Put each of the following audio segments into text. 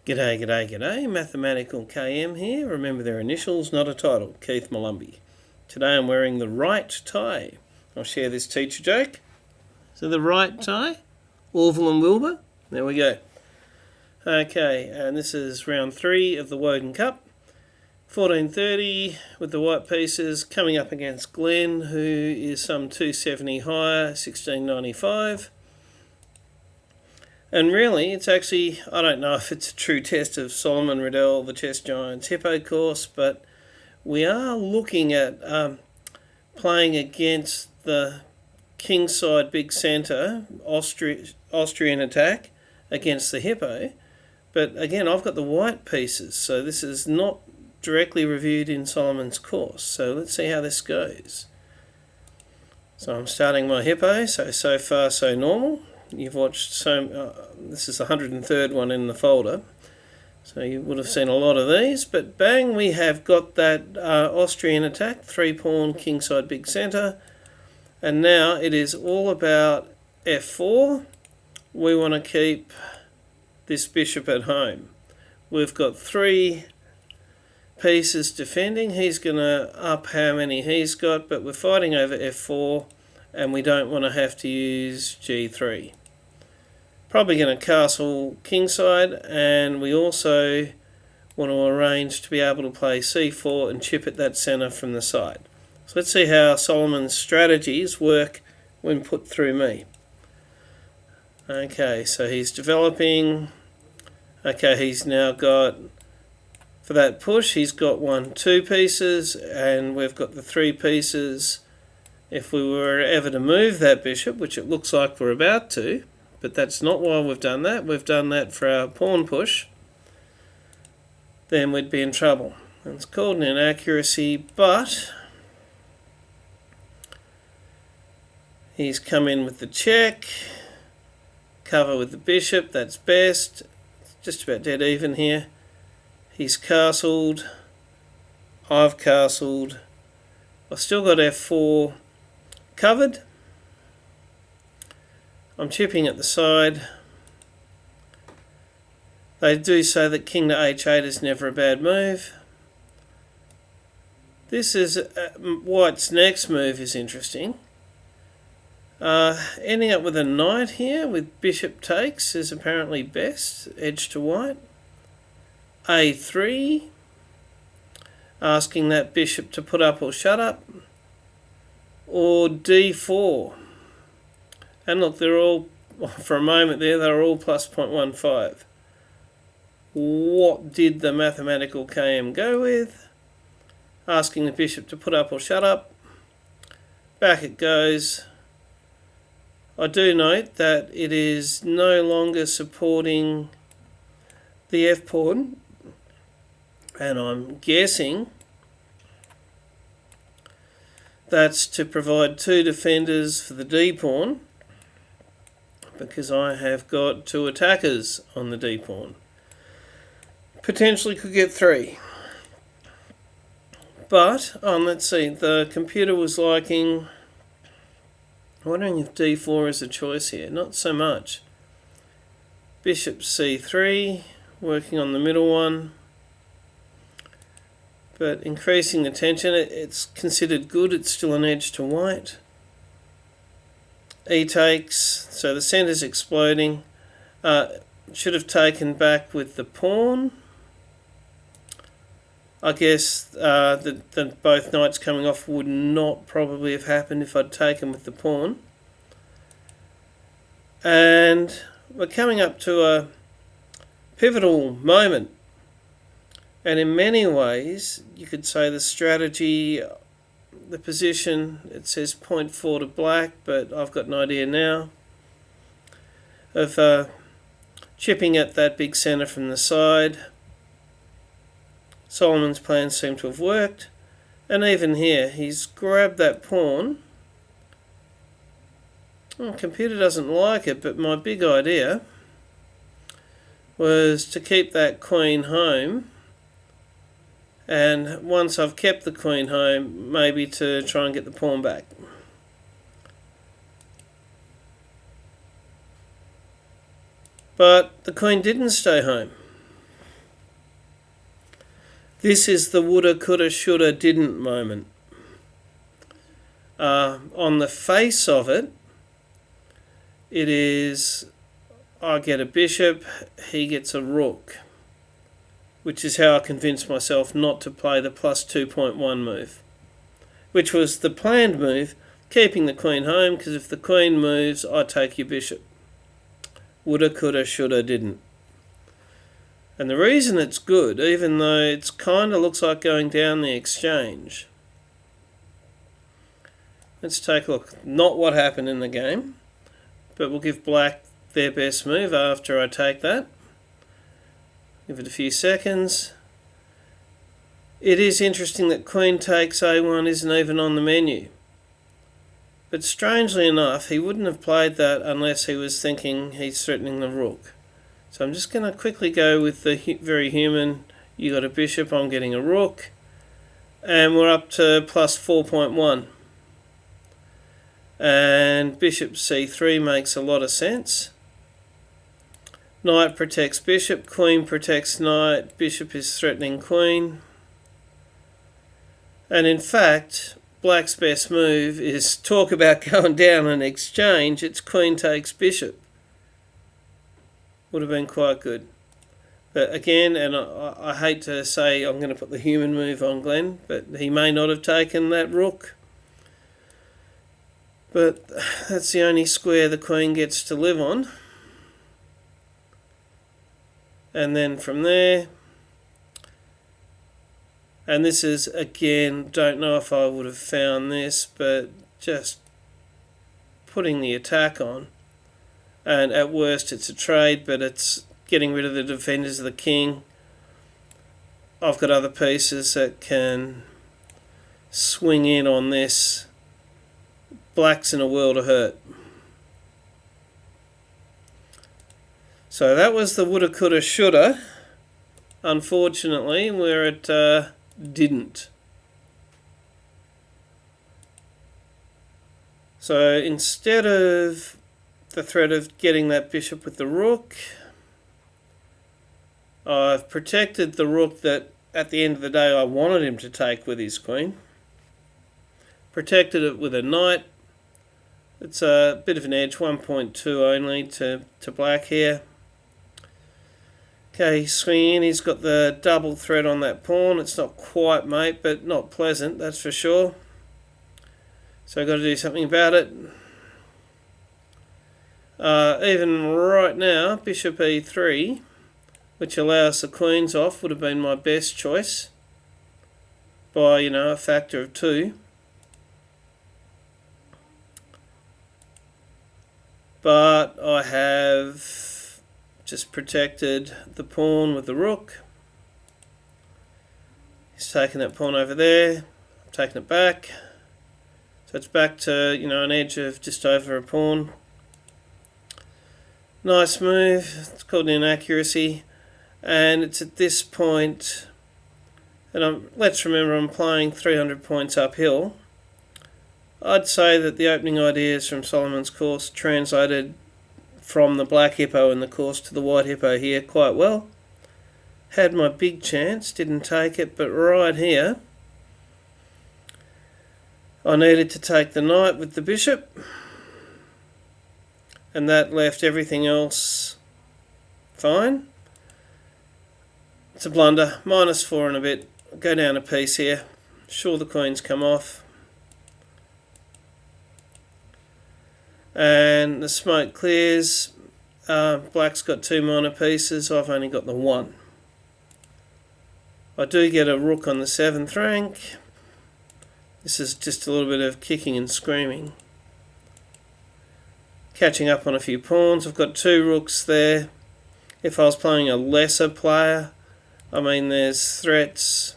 G'day, g'day, g'day. Mathematical KM here. Remember their initials, not a title. Keith Molumby. Today I'm wearing the right tie. I'll share this teacher joke. So the right tie, Orville and Wilbur. There we go. Okay, and this is round 3 of the Woden Cup. 1430 with the white pieces coming up against Glenn, who is some 270 higher, 1695. And really, it's actually, I don't know if it's a true test of Solomon Riddell, the chess giant's Hippo course, but we are looking at playing against the kingside big centre, Austrian attack against the Hippo. But again, I've got the white pieces, so this is not directly reviewed in Solomon's course. So let's see how this goes. So I'm starting my Hippo, so far so normal. You've watched this is the 103rd one in the folder, so you would have seen a lot of these, but bang, we have got that Austrian attack, 3-pawn kingside big centre, and now it is all about f4. We want to keep this bishop at home. We've got 3 pieces defending. He's going to up how many he's got, but we're fighting over f4, and we don't want to have to use g3. Probably going to castle kingside, and we also want to arrange to be able to play c4 and chip at that centre from the side. So let's see how Solomon's strategies work when put through me. Okay, so he's developing. Okay, he's now got, for that push, he's got 2 pieces, and we've got the 3 pieces. If we were ever to move that bishop, which it looks like we're about to, but that's not why we've done that. We've done that for our pawn push. Then we'd be in trouble. And it's called an inaccuracy, but he's come in with the check. Cover with the bishop, that's best. It's just about dead even here. He's castled. I've castled. I've still got f4 covered. I'm chipping at the side. They do say that king to h8 is never a bad move. This is white's next move is interesting. Ending up with a knight here with bishop takes is apparently best, edge to white. a3, asking that bishop to put up or shut up. Or d4. And look, they're all, for a moment there, they're all plus 0.15. What did the mathematical KM go with? Asking the bishop to put up or shut up. Back it goes. I do note that it is no longer supporting the f-pawn, and I'm guessing that's to provide 2 defenders for the d-pawn, because I have got 2 attackers on the d-pawn. Potentially could get 3. But, let's see, the computer was liking, wondering if d4 is a choice here. Not so much. Bishop c3, working on the middle one. But increasing the tension, it's considered good. It's still an edge to white. E takes, so the centre's exploding. Should have taken back with the pawn. I guess that both knights coming off would not probably have happened if I'd taken with the pawn. And we're coming up to a pivotal moment. And in many ways, you could say the strategy, the position, it says 0.4 to black, but I've got an idea now of chipping at that big centre from the side. Solomon's plans seem to have worked, and even here, he's grabbed that pawn. The computer doesn't like it, but my big idea was to keep that queen home. And once I've kept the queen home, maybe to try and get the pawn back. But the queen didn't stay home. This is the woulda, coulda, shoulda, didn't moment. On the face of it, it is I get a bishop, he gets a rook, which is how I convinced myself not to play the plus 2.1 move, which was the planned move, keeping the queen home, because if the queen moves, I take your bishop. Woulda, coulda, shoulda, didn't. And the reason it's good, even though it kind of looks like going down the exchange, let's take a look. Not what happened in the game, but we'll give black their best move after I take that. Give it a few seconds. It is interesting that queen takes a1 isn't even on the menu. But strangely enough, he wouldn't have played that unless he was thinking he's threatening the rook. So I'm just going to quickly go with the very human, you got a bishop, I'm getting a rook. And we're up to plus 4.1. And bishop c3 makes a lot of sense. Knight protects bishop, queen protects knight, bishop is threatening queen. And in fact, black's best move is talk about going down an exchange, it's queen takes bishop. Would have been quite good. But again, and I hate to say I'm going to put the human move on Glenn, but he may not have taken that rook. But that's the only square the queen gets to live on. And then from there, and this is, again, don't know if I would have found this, but just putting the attack on. And at worst it's a trade, but it's getting rid of the defenders of the king. I've got other pieces that can swing in on this. Black's in a world of hurt. So that was the woulda, coulda, shoulda. Unfortunately, where it didn't. So instead of the threat of getting that bishop with the rook, I've protected the rook that at the end of the day I wanted him to take with his queen. Protected it with a knight. It's a bit of an edge, 1.2 only to black here. Okay, he's swinging in, he's got the double threat on that pawn. It's not quite mate, but not pleasant, that's for sure. So I've got to do something about it. Even right now, bishop e3, which allows the queens off, would have been my best choice by, a factor of 2. But I have just protected the pawn with the rook. He's taken that pawn over there, I've taken it back. So it's back to, an edge of just over a pawn. Nice move, it's called an inaccuracy, and it's at this point, and let's remember I'm playing 300 points uphill. I'd say that the opening ideas from Solomon's course translated from the black hippo in the course to the white hippo here quite well. Had my big chance, didn't take it, but right here, I needed to take the knight with the bishop. And that left everything else fine. It's a blunder, -4 and a bit. Go down a piece here. Sure, the queens come off. And the smoke clears. Black's got 2 minor pieces, I've only got the 1. I do get a rook on the 7th rank. This is just a little bit of kicking and screaming. Catching up on a few pawns. I've got 2 rooks there. If I was playing a lesser player, there's threats,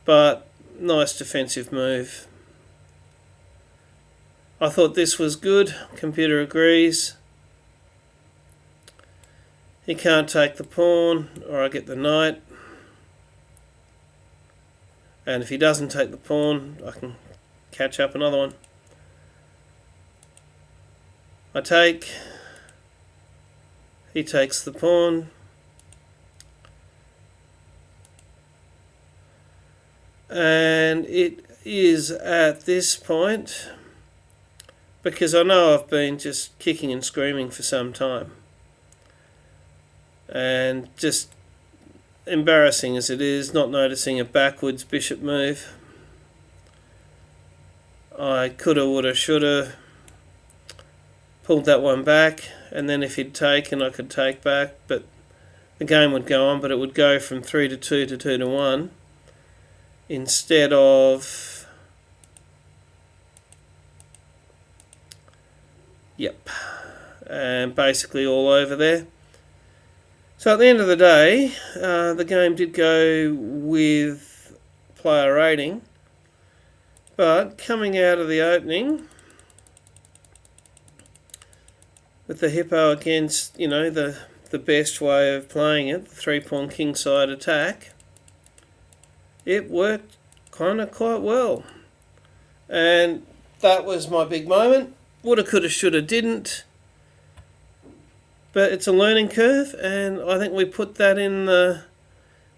but nice defensive move. I thought this was good. Computer agrees. He can't take the pawn, or I get the knight. And if he doesn't take the pawn, I can catch up another one. I take, he takes the pawn, and it is at this point, because I know I've been just kicking and screaming for some time, and just embarrassing as it is, not noticing a backwards bishop move. I coulda, woulda, shoulda pulled that one back, and then if he'd taken, I could take back, but the game would go on, but it would go from 3 to 2 to 2 to 1 instead of, yep, and basically all over there. So at the end of the day, the game did go with player rating, but coming out of the opening with the Hippo against, the best way of playing it, the 3-pawn kingside attack, it worked kind of quite well. And that was my big moment. Woulda, coulda, shoulda, didn't. But it's a learning curve, and I think we put that in the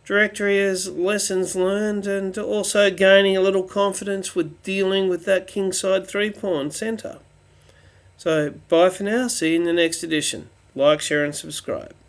directory as lessons learned, and also gaining a little confidence with dealing with that kingside 3-pawn centre. So bye for now, see you in the next edition. Like, share and subscribe.